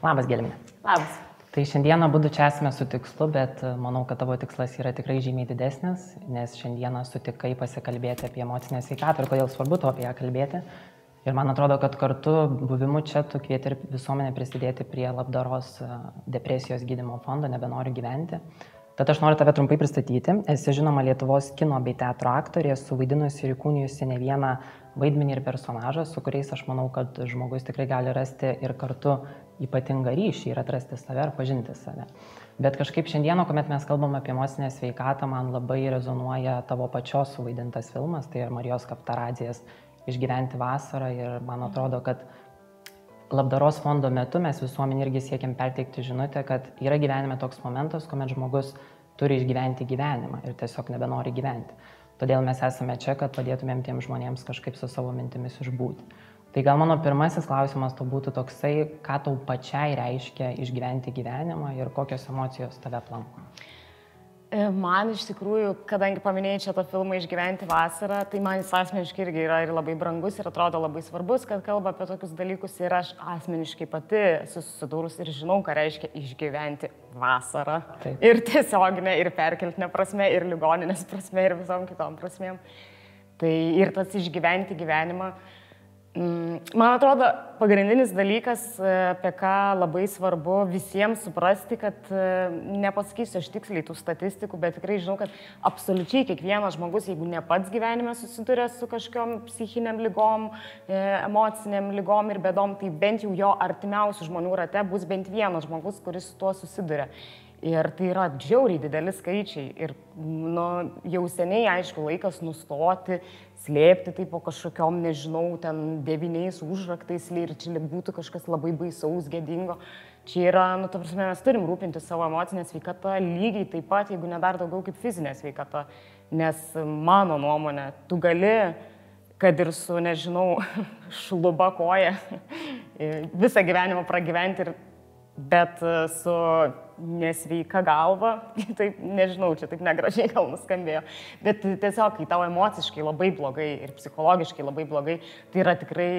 Labas, Gelminė. Labas. Tai šiandieną būdu čia esame su tikslu, bet manau, kad tavo tikslas yra tikrai žymiai didesnis, nes šiandieną sutikai pasikalbėti apie emocinę sveikatą ir kodėl svarbu to apie ją kalbėti. Ir man atrodo, kad kartu buvimu čia tu kvieti ir visuomenę prisidėti prie labdaros depresijos gydymo fondo Nebenoriu gyventi. Tad aš noriu tave trumpai pristatyti. Esi žinoma Lietuvos kino bei teatro aktorė, suvaidinusi ir įkūnijusi ne vieną vaidmenį ir personažą, su kuriais aš manau, kad žmogus tikrai gali rasti ir kartu ypatingą ryšį ir atrasti save ar pažinti save. Bet kažkaip šiandieną, kuomet mes kalbam apie emocinę sveikatą, man labai rezonuoja tavo pačios suvaidintas filmas, tai ir Marijos Kaftaradzės Išgyventi vasarą, ir man atrodo, kad labdaros fondo metu mes visuomenė irgi siekiam perteikti žinutę, kad yra gyvenime toks momentas, kuomet žmogus turi išgyventi gyvenimą ir tiesiog nebenori gyventi. Todėl mes esame čia, kad padėtumėm tiem žmonėms kažkaip su savo mintimis išbūti. Tai gal mano pirmasis klausimas to būtų toksai, ką tau pačiai reiškia išgyventi gyvenimą ir kokios emocijos tave aplanko? Man iš tikrųjų, kadangi paminėjai čia tą filmą Išgyventi vasarą, tai man jis asmeniškai irgi yra ir labai brangus ir atrodo labai svarbus, kad kalba apie tokius dalykus, ir aš asmeniškai pati esu susidūrus ir žinau, ką reiškia išgyventi vasarą. Taip. Ir tiesioginė, ir perkeltinė prasme, ir ligoninės prasme, ir visom kitom prasmėm. Tai ir tas išgyventi gyvenimą. Man atrodo, pagrindinis dalykas, apie ką labai svarbu visiems suprasti, kad nepasakysiu aš tiksliai tų statistikų, bet tikrai žinau, kad absoliučiai kiekvienas žmogus, jeigu ne pats gyvenime susiduria su kažkokiom psichiniam lygom, emociniam lygom ir bėdom, tai bent jau jo artimiausių žmonių rate bus bent vienas žmogus, kuris su tuo susiduria. Ir tai yra džiauriai dideli skaičiai ir jau seniai, aišku, laikas nustoti, slėpti tai po kažkokiom, nežinau, ten 9 užraktais ir čia būtų kažkas labai baisaus, gėdingo. Čia yra, ta prasme, mes turim rūpinti savo emocinę sveikatą lygiai taip pat, jeigu ne dar daugiau kaip fizinė sveikata. Nes mano nuomonė, tu gali, kad ir su, nežinau, šluba koja visą gyvenimą pragyventi, bet su nesveika galva, taip, nežinau, čia taip negražiai gal nuskambėjo, bet tiesiog, kai tau emociškai labai blogai ir psichologiškai labai blogai, tai yra tikrai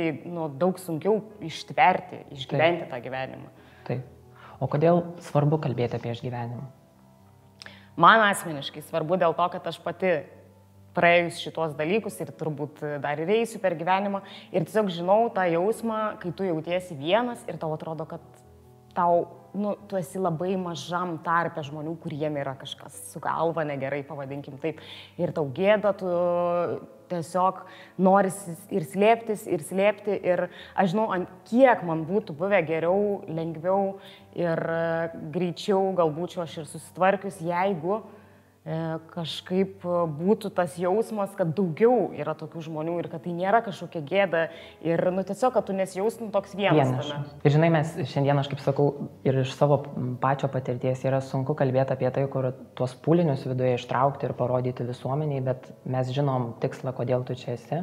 daug sunkiau ištverti, išgyventi tą gyvenimą. Taip. O kodėl svarbu kalbėti apie išgyvenimą? Man asmeniškai svarbu dėl to, kad aš pati praėjus šitos dalykus ir turbūt dar ir eisiu per gyvenimą ir tiesiog žinau tą jausmą, kai tu jautiesi vienas ir tau atrodo, kad tau, tu esi labai mažam tarpe žmonių, kuriem yra kažkas su galva negerai, pavadinkim taip, ir tau gėda, tu tiesiog norisi ir slėptis, ir slėpti, ir aš žinau, kiek man būtų buvę geriau, lengviau ir greičiau galbūt aš ir susitvarkius, jeigu kažkaip būtų tas jausmas, kad daugiau yra tokių žmonių ir kad tai nėra kažkokia gėda ir tiesiog, kad tu nesijaustum toks vienas tame. Ir žinai, mes šiandien, aš kaip sakau, ir iš savo pačio patirties yra sunku kalbėti apie tai, kur tuos pūlinius viduje ištraukti ir parodyti visuomeniai, bet mes žinom tikslą, kodėl tu čia esi.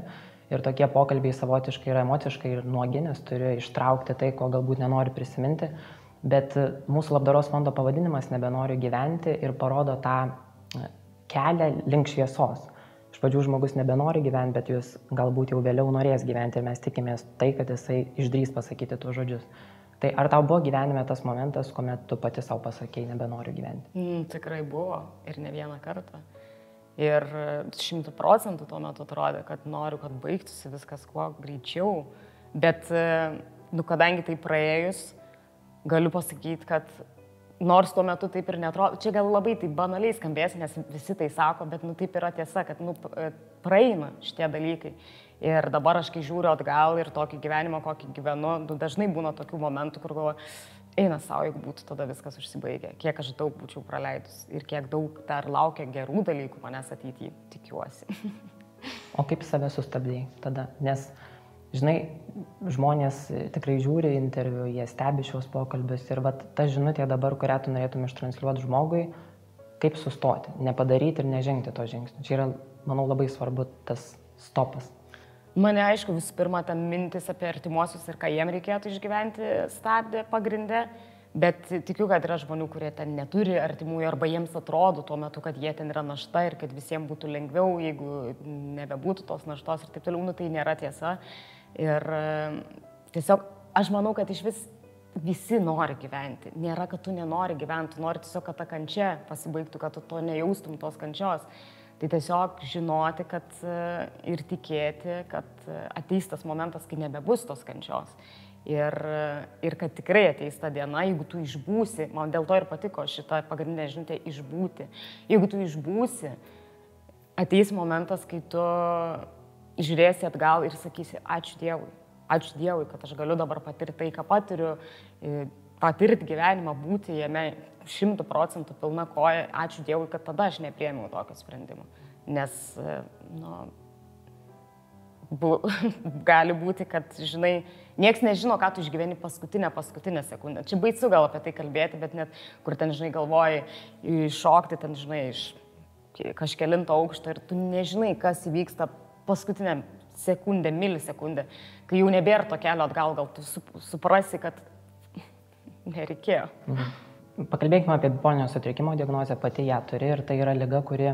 Ir tokie pokalbiai savotiškai yra emociškai ir nuogi, nes turi ištraukti tai, ko galbūt nenori prisiminti. Bet mūsų labdaros fondo pavadinimas Nebenoriu gyventi ir parodo tą kelią link šviesos. Iš pradžių žmogus nebenori gyventi, bet jūs galbūt jau vėliau norės gyventi ir mes tikimės tai, kad jisai išdrįs pasakyti tuos žodžius. Tai ar tau buvo gyvenime tas momentas, kuomet tu pati savo pasakėjai nebenoriu gyventi? Tikrai buvo ir ne vieną kartą. Ir 100% tuo metu atrodė, kad noriu, kad baigtųsi viskas kuo greičiau. Bet, kadangi tai praėjus, galiu pasakyti, kad nors tuo metu taip ir netrodo, čia gal labai taip banaliai skambės, nes visi tai sako, bet taip yra tiesa, kad praeina šitie dalykai. Ir dabar aš kai žiūriu atgal ir tokį gyvenimą, kokį gyvenu, dažnai būna tokių momentų, kur galvoju, eina savo, jeigu būtų tada viskas užsibaigę, kiek aš daug būčiau praleidus ir kiek daug dar laukia gerų dalykų manęs ateityje, tikiuosi. O kaip save sustabdėjai tada? Nes žinai, žmonės tikrai žiūri interviu, jie stebi šios pokalbius ir ta žinutė dabar, kurią tu norėtum ištransliuoti žmogui, kaip sustoti, nepadaryti ir nežengti to žingsnio. Čia yra, manau, labai svarbu tas stopas. Mane, aišku, visų pirma, ta mintis apie artimuosius ir ką jiem reikėtų išgyventi stabdė pagrinde, bet tikiu, kad yra žmonių, kurie ten neturi artimųjų arba jiems atrodo tuo metu, kad jie ten yra našta ir kad visiems būtų lengviau, jeigu nebebūtų tos naštos ir taip toliau, tai nėra tiesa. Ir tiesiog aš manau, kad iš vis visi nori gyventi. Nėra, kad tu nenori gyventi, tu nori tiesiog, kad ta kančia pasibaigtų, kad tu to nejaustum tos kančios. Tai tiesiog žinoti, kad ir tikėti, kad ateis tas momentas, kai nebebus tos kančios. Ir kad tikrai ateis ta diena, jeigu tu išbūsi, man dėl to ir patiko šita pagrindinė žinutė išbūti. Jeigu tu išbūsi, ateis momentas, kai tu žiūrėsi atgal ir sakysi, ačiū Dievui, kad aš galiu dabar patirti tai, ką patiriu, patirti gyvenimą, būti jame 100% pilna koja, ačiū Dievui, kad tada aš nepriėmiau tokio sprendimo. Nes, gali būti, kad, žinai, nieks nežino, ką tu išgyveni paskutinę sekundę. Čia baisu gal apie tai kalbėti, bet net kur ten, žinai, galvoji iššokti, ten, žinai, iš kažkelinto aukšto ir tu nežinai, kas įvyksta paskutinę sekundę, milisekundę, kai jau nebėra to kelio atgal, gal tu suprasi, kad nereikėjo. Pakalbėkime apie bipolinio sutrikimo diagnozę, pati ją turi ir tai yra liga, kuri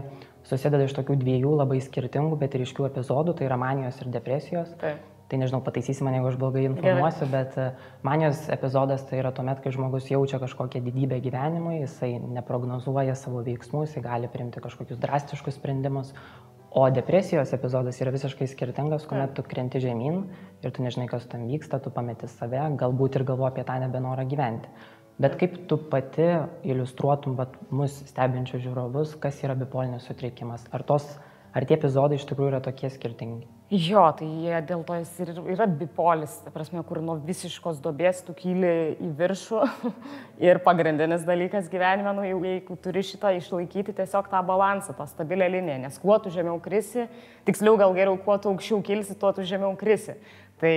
susideda iš tokių dviejų labai skirtingų, bet ryškių epizodų, tai yra manijos ir depresijos. Taip. Tai nežinau, pataisysi mane, jeigu aš blogai informuosiu, bet manijos epizodas tai yra tuomet, kai žmogus jaučia kažkokią didybę gyvenimui, jisai neprognozuoja savo veiksmų, jisai gali priimti kažkokius drastiškus sprendimus. O depresijos epizodas yra visiškai skirtingas, kuomet tu krenti žemyn ir tu nežinai, kas tam vyksta, tu pameti save, galbūt ir galvoji apie tą nebenorą gyventi. Bet kaip tu pati iliustruotum mus stebinčius žiūrovus, kas yra bipolinis sutrikimas? Ar tie epizodai iš tikrųjų yra tokie skirtingi? Jo, tai jie dėl to jis ir yra bipolis, ta prasme, kur nuo visiškos duobės tu kyli į viršų ir pagrindinis dalykas gyvenime, jeigu turi šitą išlaikyti tiesiog tą balansą, tą stabilią liniją, nes kuo tu žemiau krisi, tiksliau gal geriau, kuo tu aukščiau kilsi, tuo tu žemiau krisi. Tai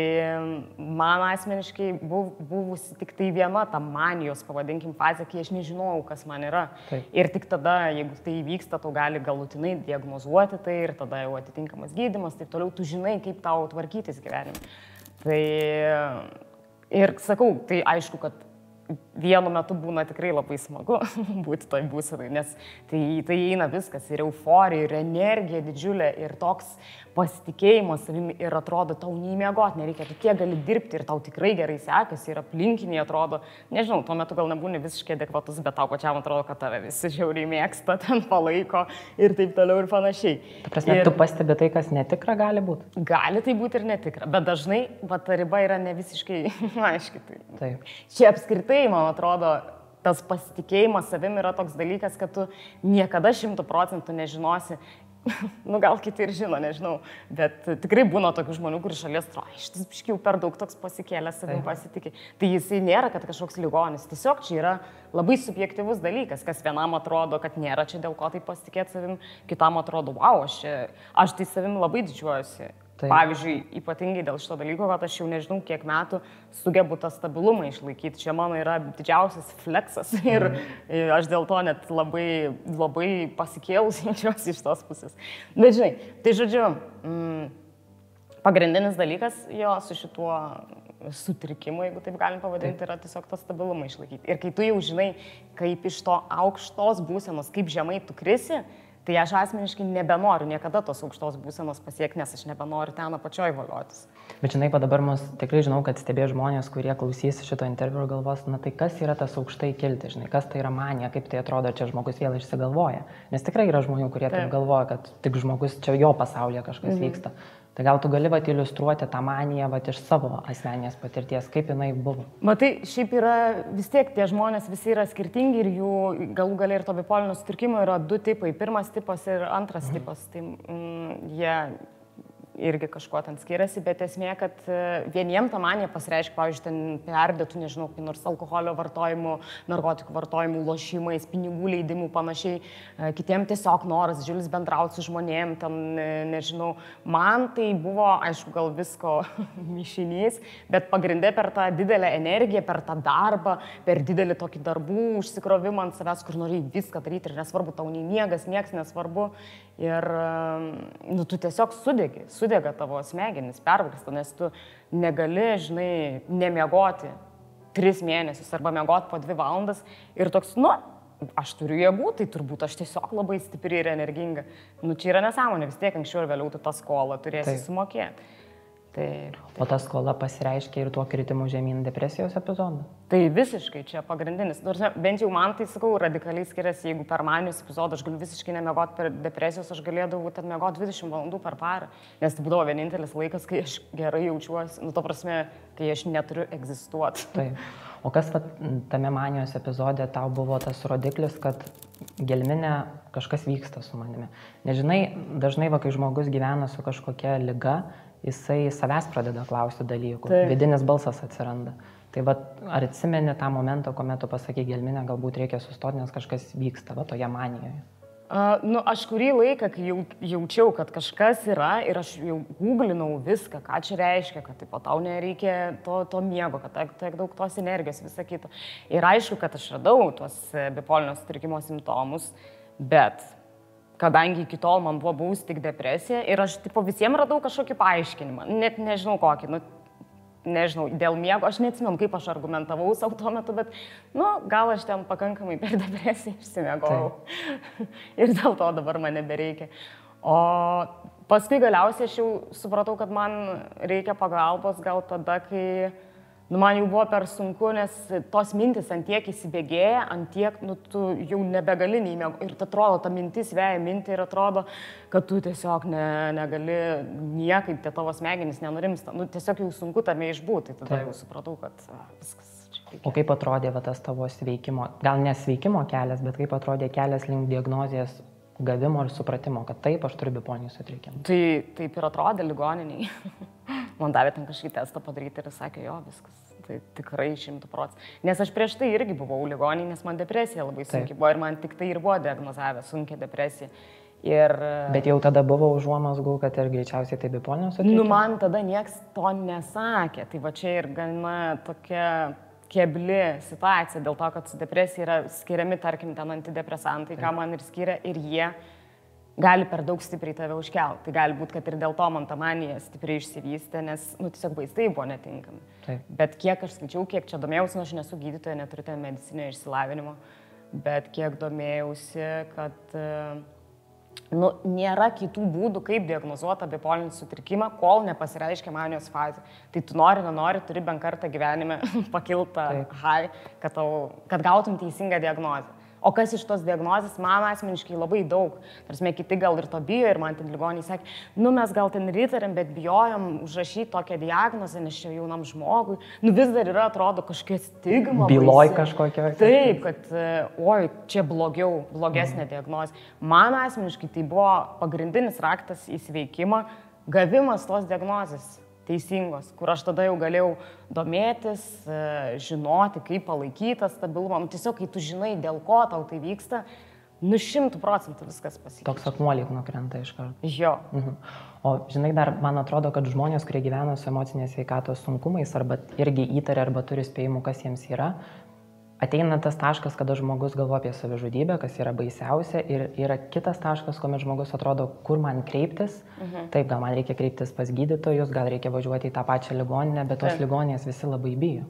man asmeniškai buvusi tik tai viena ta manijos, pavadinkim, fazė, kai aš nežinojau, kas man yra. Taip. Ir tik tada, jeigu tai vyksta, tu gali galutinai diagnozuoti tai ir tada jau atitinkamas gydymas, taip toliau tu žinai, kaip tau tvarkytis gyvenime. Tai ir sakau, tai aišku, kad vienu metu būna tikrai labai smagu būti toj būsenai, nes tai eina viskas, ir euforija, ir energija didžiulė, ir toks pasitikėjimas savimi, ir atrodo, tau neįmiegot nereikia, tu tiek gali dirbti ir tau tikrai gerai sekasi, ir aplinkiniai atrodo, nežinau, tuo metu gal nebūni visiškai adekvatus, bet tau pačiam atrodo, kad tave visi žiauriai mėgsta, ten palaiko ir taip toliau ir panašiai. Ta prasme, tu pastebi tai, kas netikra gali būti? Gali tai būti ir netikra, bet dažnai ta riba yra ne visiškai aiški. Taip. Čia apskritai, man atrodo, tas pasitikėjimas savim yra toks dalykas, kad tu niekada 100% nežinosi. Gal kiti ir žino, nežinau, bet tikrai būna tokių žmonių, kur iš šalies atrodo, šitas biškiau per daug toks pasikėlęs savim pasitikė. Tai jisai nėra, kad kažkoks ligonis, tiesiog čia yra labai subjektyvus dalykas, kas vienam atrodo, kad nėra čia dėl ko tai pasitikėti savim, kitam atrodo, wow, aš tai savim labai didžiuojuosi. Taip. Pavyzdžiui, ypatingai dėl šito dalyko, kad aš jau nežinau, kiek metų sugebu tą stabilumą išlaikyti. Čia mano yra didžiausias fleksas ir aš dėl to net labai pasikėlus jaučiuosi iš tos pusės. Bet žinai, tai žodžiu, pagrindinis dalykas jo su šituo sutrikimu, jeigu taip galim pavadinti, yra tiesiog tą stabilumą išlaikyti. Ir kai tu jau žinai, kaip iš to aukštos būsenos, kaip žemai tu krisi, tai aš asmeniškai nebenoriu niekada tos aukštos būsenos pasiekti, nes aš nebenoriu ten apačioj voliotis. Bet žinai, dabar mus tikrai žinau, kad stebė žmonės, kurie klausys šito interviu ir galvos, na tai kas yra tas aukštai kilti, žinai, kas tai yra manija, kaip tai atrodo, čia žmogus vėl išsigalvoja. Nes tikrai yra žmonių, kurie taip galvoja, kad tik žmogus čia jo pasaulyje kažkas vyksta. Tai gal tu gali iliustruoti tą maniją iš savo asmeninės patirties, kaip jinai buvo? Matai, šiaip yra vis tiek tie žmonės visi yra skirtingi ir jų galų gale ir to bipolinio sutrikimo yra du tipai. Pirmas tipas ir antras tipas. Tai jie irgi kažkuo ten skiriasi, bet esmė, kad vieniem ta manija pasireiškia, pavyzdžiui, ten perdėtų, nežinau, nors alkoholio vartojimu, narkotikų vartojimu, lošimais, pinigų leidimų, panašiai. Kitiem tiesiog noras didžiulis bendrauti su žmonėm, ten, nežinau. Man tai buvo, aišku, gal visko mišinys, bet pagrindė per tą didelę energiją, per tą darbą, per didelį tokį darbų užsikrovimą ant savęs, kur nori viską daryti ir nesvarbu, tau nei miegas, nieks nesvarbu. Ir tu tiesiog sudega tavo smegenis, pervargsta, nes tu negali, žinai, nemiegoti 3 mėnesius arba miegoti po 2 valandas ir toks, aš turiu jėgų, tai turbūt aš tiesiog labai stipri ir energinga. Čia yra nesąmonė, vis tiek anksčiau ir vėliau tu tą skolą turėsi sumokėti. Taip. O ta skola pasireiškia ir tuo kritimu žemyn depresijos epizodu? Tai visiškai čia pagrindinis. Bent jau man tai, sakau, radikaliai skiriasi, jeigu per manijos epizodą aš galiu visiškai nemiegoti per depresijos, aš galėdavau ten miegoti 20 valandų per parą. Nes tai būdavo vienintelis laikas, kai aš gerai jaučiuosi, nu to prasme, kai aš neturiu egzistuoti. Taip. O kas tame manijos epizode tau buvo tas rodiklis, kad gelminė kažkas vyksta su manimi? Nežinai, dažnai kai žmogus gyvena su kažkokia liga, jisai savęs pradeda klausti dalykų, vidinis balsas atsiranda. Tai ar atsimeni tą momentą, kuomet tu pasakai gelminę, galbūt reikia sustoti, nes kažkas vyksta toje manijoje? Aš kurį laiką, kai jaučiau, kad kažkas yra ir aš jau googlinau viską, ką čia reiškia, kad tau nereikia to miego, kad tiek daug tos energijos, visą kitą. Ir aišku, kad aš radau tuos bipolinio sutrikimo simptomus, bet kadangi iki tol man buvo buvus tik depresija ir aš visiems radau kažkokį paaiškinimą, net nežinau kokį, nežinau, dėl miego, aš neatsimenu, kaip aš argumentavau savo tuo metu, bet, gal aš ten pakankamai per depresiją išsimiegojau ir dėl to dabar man nebereikia. O paskui galiausiai aš jau supratau, kad man reikia pagalbos gal tada, kai man jau buvo per sunku, nes tos mintis ant tiek įsibėgėja, ant tiek, tu jau nebegali neįmėgo. Ir atrodo, ta mintis veja mintį ir atrodo, kad tu tiesiog negali niekaip, tie tavo smegenys nenurimsta. Tiesiog jau sunku tame išbūti. Tai tada jau supratau, kad viskas čia reikia. O kaip atrodė tas tavo sveikimo, gal nesveikimo kelias, bet kaip atrodė kelias link diagnozės gavimo ir supratimo, kad taip, aš turiu bipolinį sutrikimą? Tai taip ir atrodė ligoniniai. Man davė ten kažkokį testą padaryti ir sakė, jo, viskas, tai tikrai 100%. Nes aš prieš tai irgi buvau ligoninėj, nes man depresija labai sunkiai buvo ir man tik tai ir buvo diagnozavę sunkią depresiją. Bet jau tada buvo užuomazgų, kad ir greičiausiai tai bipolinio sutrikimo? Man tada nieks to nesakė, tai va čia ir gana tokia kebli situacija, dėl to, kad su depresija yra skiriami, tarkim, ten antidepresantai, ką man ir skiria, ir jie gali per daug stipriai tave užkelti. Tai gali būti, kad ir dėl to man ta manija stipriai išsivystė, nes, tiesiog vaistai buvo netinkami. Taip. Bet kiek aš skaičiau, kiek čia domėjausi, aš nesu gydytoja, neturiu ten medicinio išsilavinimo, bet kiek domėjausi, kad nėra kitų būdų, kaip diagnozuoti bipolinį sutrikimą, kol nepasireiškia manijos fazė. Tai tu nenori, turi bent kartą gyvenime pakiltą high, kad gautum teisingą diagnozę. O kas iš tos diagnozės, man asmeniškai labai daug. Tarsi, kiti gal ir to bijo ir man ten ligoniai sakė, mes gal ten ritarėm, bet bijojom užrašyti tokią diagnozę, nes čia jaunam žmogui. Vis dar yra, atrodo, kažkokia stigma. Byloj kažkokia. Taip, kad, čia blogesnė diagnozė. Man asmeniškai tai buvo pagrindinis raktas į sveikimą, gavimas tos diagnozės teisingos, kur aš tada jau galėjau domėtis, žinoti, kaip palaikyti stabilumą. Tiesiog, kai tu žinai, dėl ko tau tai vyksta, 100% viskas pasikeitė. Toks akmuolik nukrenta iš karto. Jo. O žinai, dar man atrodo, kad žmonės, kurie gyvena su emocinės sveikatos sunkumais, arba irgi įtaria, arba turi spėjimų, kas jiems yra, ateina tas taškas, kada žmogus galvoja apie savižudybę, kas yra baisiausia, ir yra kitas taškas, kuomet žmogus atrodo, kur man kreiptis. Taip, gal man reikia kreiptis pas gydytojus, gal reikia važiuoti į tą pačią ligoninę, bet tos ligoninės visi labai bijo.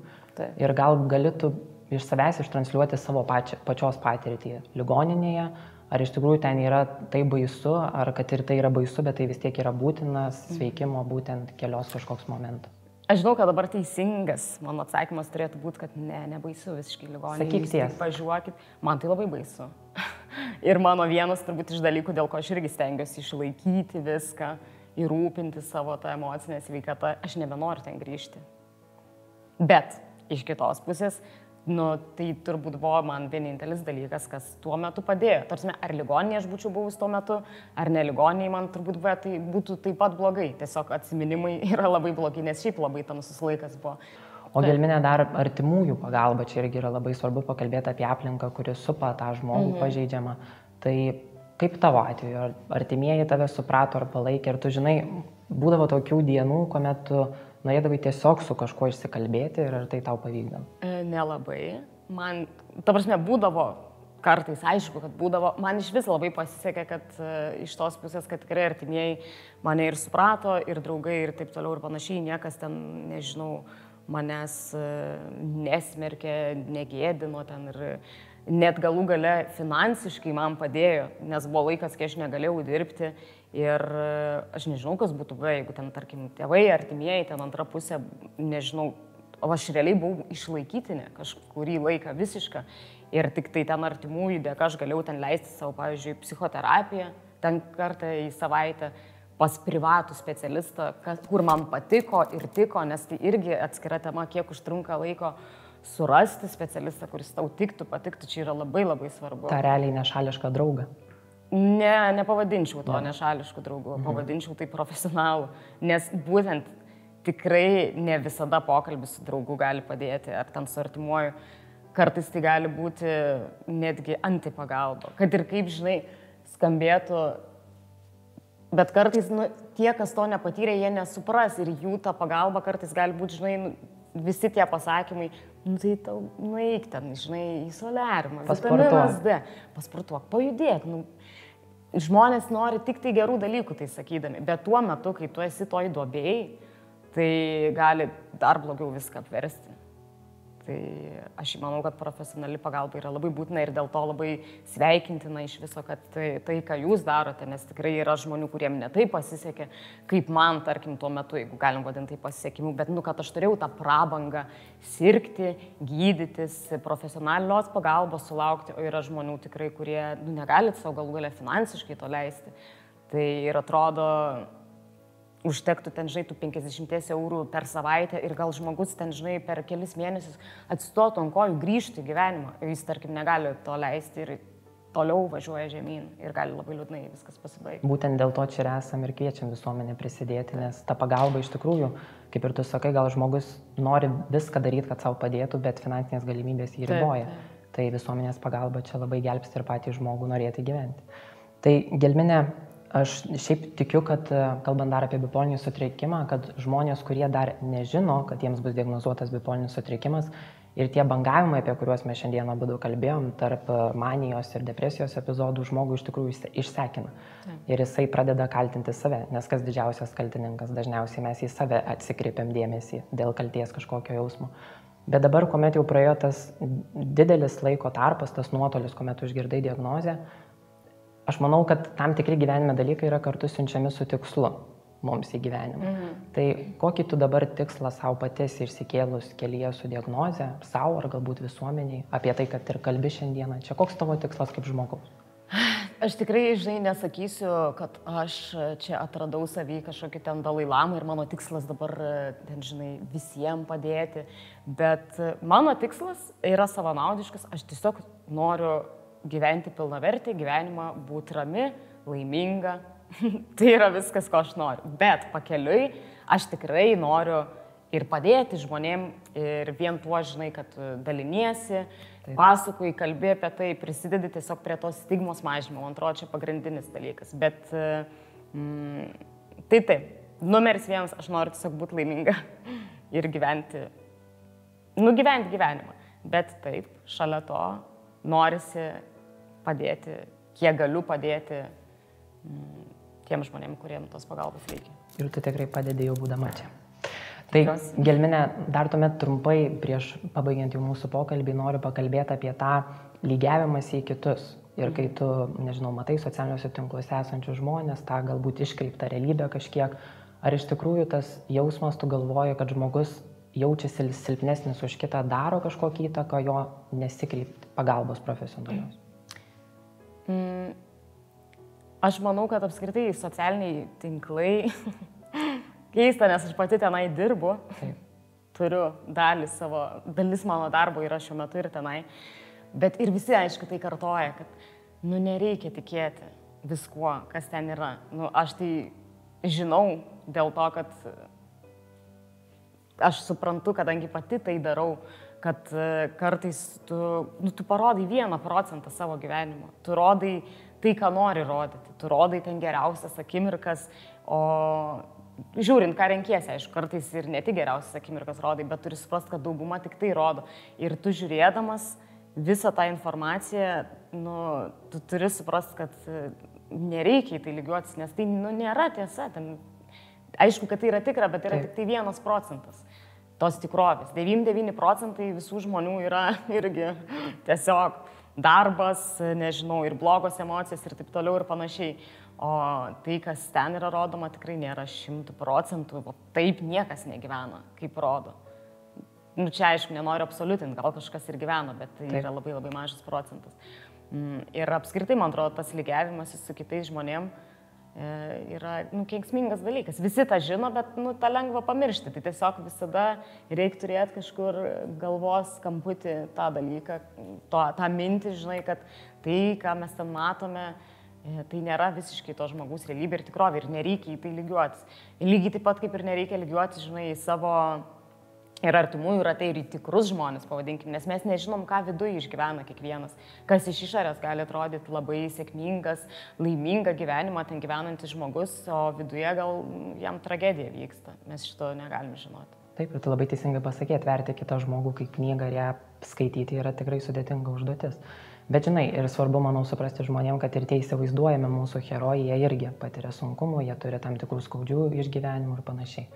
Ir gal galėtų iš savęs ištransliuoti savo pačios patirtį ligoninėje, ar iš tikrųjų ten yra tai baisu, ar kad ir tai yra baisu, bet tai vis tiek yra būtinas sveikimo būtent kelios kažkoks momentas. Aš žinau, kad dabar teisingas mano atsakymas turėtų būti, kad nebaisu visiškai ligoninėje. Sakyk tiesą. Važiuokit. Man tai labai baisu. Ir mano vienas turbūt iš dalykų, dėl ko aš irgi stengiuosi išlaikyti viską ir rūpinti savo tą emocinę sveikatą, aš nebenoriu ten grįžti. Bet iš kitos pusės, tai turbūt buvo man vienintelis dalykas, kas tuo metu padėjo. Tarsi, ar ligoninėje aš būčiau buvus tuo metu, ar ne ligoninėje man turbūt buvo, tai būtų taip pat blogai. Tiesiog atsiminimai yra labai blogi, nes šiaip labai tamsus laikas buvo. O gelminė dar artimųjų pagalba, čia irgi yra labai svarbu pakalbėti apie aplinką, kuri supa tą žmogų pažeidžiamą. Tai kaip tavo atveju, ar artimieji tave suprato ar palaikė, ir tu žinai, būdavo tokių dienų, kuomet tu norėdavai tiesiog su kažkuo išsikalbėti, ir ar tai tau pavykdavo? Nelabai. Man, ta prasme, būdavo kartais, aišku, kad būdavo. Man iš vis labai pasisekė, kad iš tos pusės, kad tikrai artimieji mane ir suprato, ir draugai, ir taip toliau, ir panašiai. Niekas ten, nežinau, manęs nesmerkė, negėdino ten ir net galų gale finansiškai man padėjo, nes buvo laikas, kai aš negalėjau dirbti ir aš nežinau, kas būtų buvę, jeigu ten, tarkim, tėvai, artimieji, ten antra pusė, nežinau, o aš realiai buvau išlaikytinė kažkurį laiką visišką ir tik tai ten artimųjų dėka aš galėjau ten leisti savo, pavyzdžiui, psichoterapiją, ten kartą į savaitę pas privatų specialistą, kur man patiko ir tiko, nes tai irgi atskira tema, kiek užtrunka laiko surasti specialistą, kuris tau tiktų, patiktų, čia yra labai labai svarbu. Ta realiai nešališka drauga. Ne, nepavadinčiau to nešališku draugu, pavadinčiau tai profesionalu, nes būtent tikrai ne visada pokalbis su draugu gali padėti, ar ten su artimuoju, kartais tai gali būti netgi antipagalba, kad ir kaip, žinai, skambėtų, bet kartais tie, kas to nepatyrė, jie nesupras ir jų ta pagalba kartais gali būti, žinai, visi tie pasakymai, tai tau nueik ten, žinai, į soliariumą, vitaminas D, pasportuok, pajudėk, žmonės nori tik tai gerų dalykų tai sakydami, bet tuo metu, kai tu esi toj duobėjai, tai gali dar blogiau viską apversti. Tai aš manau, kad profesionali pagalba yra labai būtina ir dėl to labai sveikintina iš viso, kad tai ką jūs darote, nes tikrai yra žmonių, kuriem ne taip pasisekė, kaip man, tarkim, tuo metu, jeigu galim vadinti tai pasisekimu, bet, kad aš turėjau tą prabangą sirgti, gydytis, profesionalios pagalbos sulaukti, o yra žmonių tikrai, kurie negali savo galų galę finansiškai to leisti. Tai ir atrodo, užtektų ten, žinai, tų 50 eurų per savaitę ir gal žmogus ten, žinai, per kelis mėnesius atsistotų ant kojų, grįžtų į gyvenimą. Jis, tarkim, negali to leisti ir toliau važiuoja žemyn ir gali labai liūdnai viskas pasibaigti. Būtent dėl to čia ir esam ir kviečiam visuomenę prisidėti, nes ta pagalba iš tikrųjų, kaip ir tu sakai, gal žmogus nori viską daryti, kad savo padėtų, bet finansinės galimybės jį riboja. Tai visuomenės pagalba čia labai gelbsti ir patį žmogų norėti gyventi. Tai Gelmine, aš šiaip tikiu, kad kalbant dar apie bipolinį sutrikimą, kad žmonės, kurie dar nežino, kad jiems bus diagnozuotas bipolinis sutrikimas ir tie bangavimai, apie kuriuos mes šiandieną abudu kalbėjom, tarp manijos ir depresijos epizodų žmogų iš tikrųjų išsekina. Ir jisai pradeda kaltinti save, nes kas didžiausias kaltininkas, dažniausiai mes į save atsikreipiam dėmesį dėl kalties kažkokio jausmo. Bet dabar, kuomet jau praėjo tas didelis laiko tarpas, tas nuotolis, kuomet tu išgirdai diagnozę, aš manau, kad tam tikri gyvenime dalykai yra kartu siunčiami su tikslu mums į gyvenimą. Tai kokį tu dabar tikslą savo patys išsikėlus kelyje su diagnoze, savo ar galbūt visuomeniai, apie tai, kad ir kalbi šiandieną, čia koks tavo tikslas kaip žmogaus? Aš tikrai, žinai, nesakysiu, kad aš čia atradau savį kažkokį ten Dalai Lamą ir mano tikslas dabar, ten, žinai, visiems padėti, bet mano tikslas yra savanaudiškas, aš tiesiog noriu gyventi pilnavertį gyvenimą, būti rami, laiminga. Tai yra viskas, ko aš noriu. Bet pakeliui aš tikrai noriu ir padėti žmonėm ir vien tuo, žinai, kad daliniesi, pasakoji, kalbi apie tai, prisidedi tiesiog prie tos stigmos mažinimo. Man atrodo, čia pagrindinis dalykas. Bet tai taip, numeris 1, aš noriu tiesiog būti laiminga ir gyventi gyvenimą. Bet taip, šalia to norisi padėti, kiek galiu padėti tiem žmonėm, kuriem tos pagalbos reikia. Ir tu tikrai padedi jau būdama čia. Tai, Gelmine, dar tuomet trumpai prieš pabaigiant jau mūsų pokalbį noriu pakalbėti apie tą lygiavimąsi į kitus. Ir kai tu, nežinau, matai socialiniuose tinkluose esančius žmonės, tą galbūt iškreiptą realybę kažkiek, ar iš tikrųjų tas jausmas tu galvoji, kad žmogus jaučiasi silpnesnis už kitą, daro kažkokį įtaką jo nesikreipti pagalbos profesionalios? Aš manau, kad apskritai socialiniai tinklai keista, nes aš pati tenai dirbu. Turiu dalis mano darbo yra šiuo metu ir tenai. Bet ir visi, aišku, tai kartoja, kad nereikia tikėti viskuo, kas ten yra. Aš tai žinau dėl to, kad aš suprantu, kadangi pati tai darau, kad kartais tu parodai 1% savo gyvenimo. Tu rodai tai, ką nori rodyti. Tu rodai ten geriausias akimirkas, o žiūrint, ką renkiesi, aišku, kartais ir ne tik geriausias akimirkas rodai, bet turi suprasti, kad dauguma tik tai rodo. Ir tu žiūrėdamas visą tą informaciją, tu turi suprasti, kad nereikia į tai lygiuotis, nes tai nėra tiesa. Aišku, kad tai yra tikra, bet yra tik tai 1% tos tikrovės. 99% visų žmonių yra irgi tiesiog darbas, nežinau, ir blogos emocijos ir taip toliau ir panašiai. O tai, kas ten yra rodoma, tikrai nėra 100%, taip niekas negyvena, kaip rodo. Nu, čia, aišku, nenoriu absoliutinti, gal kažkas ir gyvena, bet tai yra labai labai mažas procentas. Ir apskritai, man atrodo, tas lygiavimas su kitais žmonėm yra kenksmingas dalykas. Visi tą žino, bet tą lengva pamiršti. Tai tiesiog visada reikia turėti kažkur galvos kamputį tą dalyką, tą mintį, žinai, kad tai, ką mes ten matome, tai nėra visiškai to žmogaus realybė ir tikrovė ir nereikia į tai lygiuotis. Lygiai taip pat kaip ir nereikia lygiuotis, žinai, į savo ir artimųjų rate ir į tikrus žmonės, pavadinkim, nes mes nežinom, ką viduje išgyvena kiekvienas, kas iš išorės gali atrodyti labai sėkmingas, laimingą gyvenimą ten gyvenantis žmogus, o viduje gal jam tragedija vyksta. Mes šito negalime žinoti. Taip, ir tu labai teisingai pasakė, atverti kitą žmogų kaip knygą ir ją skaityti yra tikrai sudėtinga užduotis. Bet žinai, ir svarbu, manau, suprasti žmonėm, kad ir tie įsivaizduojami mūsų herojai, jie irgi patiria sunkumų, jie turi tam tikrų skaudžių išgyvenimų ir panašiai.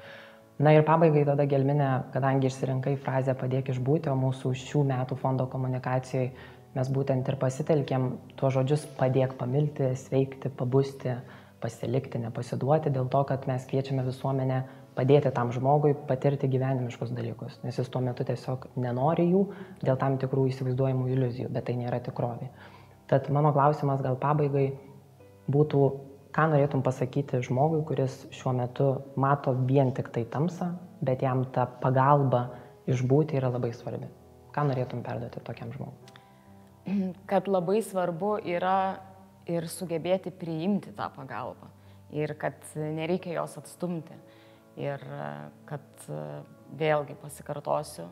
Na ir pabaigai tada, Gelmine, kadangi išsirinkai frazę padėk išbūti, o mūsų šių metų fondo komunikacijai mes būtent ir pasitelkėm tuos žodžius padėk pamilti, sveikti, pabusti, pasilikti, nepasiduoti, dėl to, kad mes kviečiame visuomenę padėti tam žmogui patirti gyvenimiškus dalykus, nes jis tuo metu tiesiog nenori jų dėl tam tikrų įsivaizduojamų iliuzijų, bet tai nėra tikrovė. Tad mano klausimas gal pabaigai būtų, ką norėtum pasakyti žmogui, kuris šiuo metu mato vien tik tai tamsą, bet jam ta pagalba išbūti yra labai svarbi. Ką norėtum perduoti tokiam žmogui? Kad labai svarbu yra ir sugebėti priimti tą pagalbą. Ir kad nereikia jos atstumti. Ir kad vėlgi pasikartosiu,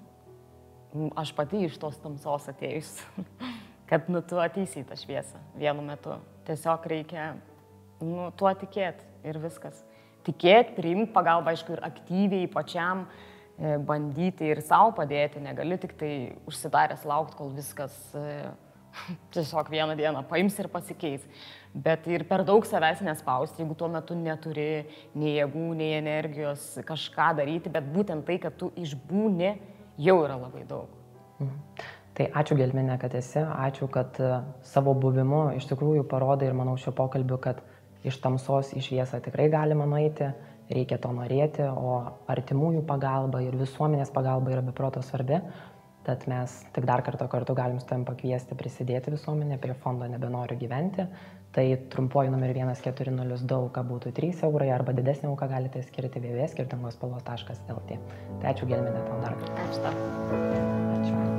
aš pati iš tos tamsos atėjus, kad tu ateisi į tą šviesą vienu metu. Tiesiog reikia tuo tikėti ir viskas. Tikėti, priimti pagalbą, aišku, ir aktyviai pačiam bandyti ir savo padėti. Negali tik tai užsidaręs laukti, kol viskas tiesiog vieną dieną paims ir pasikeis. Bet ir per daug savęs nespausti, jeigu tuo metu neturi nei jėgų, nei energijos kažką daryti, bet būtent tai, kad tu išbūni, jau yra labai daug. Tai ačiū, Gelmine, kad esi, ačiū, kad savo buvimu iš tikrųjų parodai ir manau šio pokalbiu, kad iš tamsos į šviesą tikrai galima nueiti, reikia to norėti, o artimųjų pagalba ir visuomenės pagalba yra beproto svarbi. Tad mes tik dar kartą galim su tavim pakviesti prisidėti visuomenę prie fondo Nebenoriu gyventi. Tai trumpuoju numeriu 1402 auka būtų 3 eurai arba didesnė auka galite skirti www.skirtingospalvos.lt. Tai ačiū, Gelmine, tau dar kartą. Ačiū tau. Ačiū.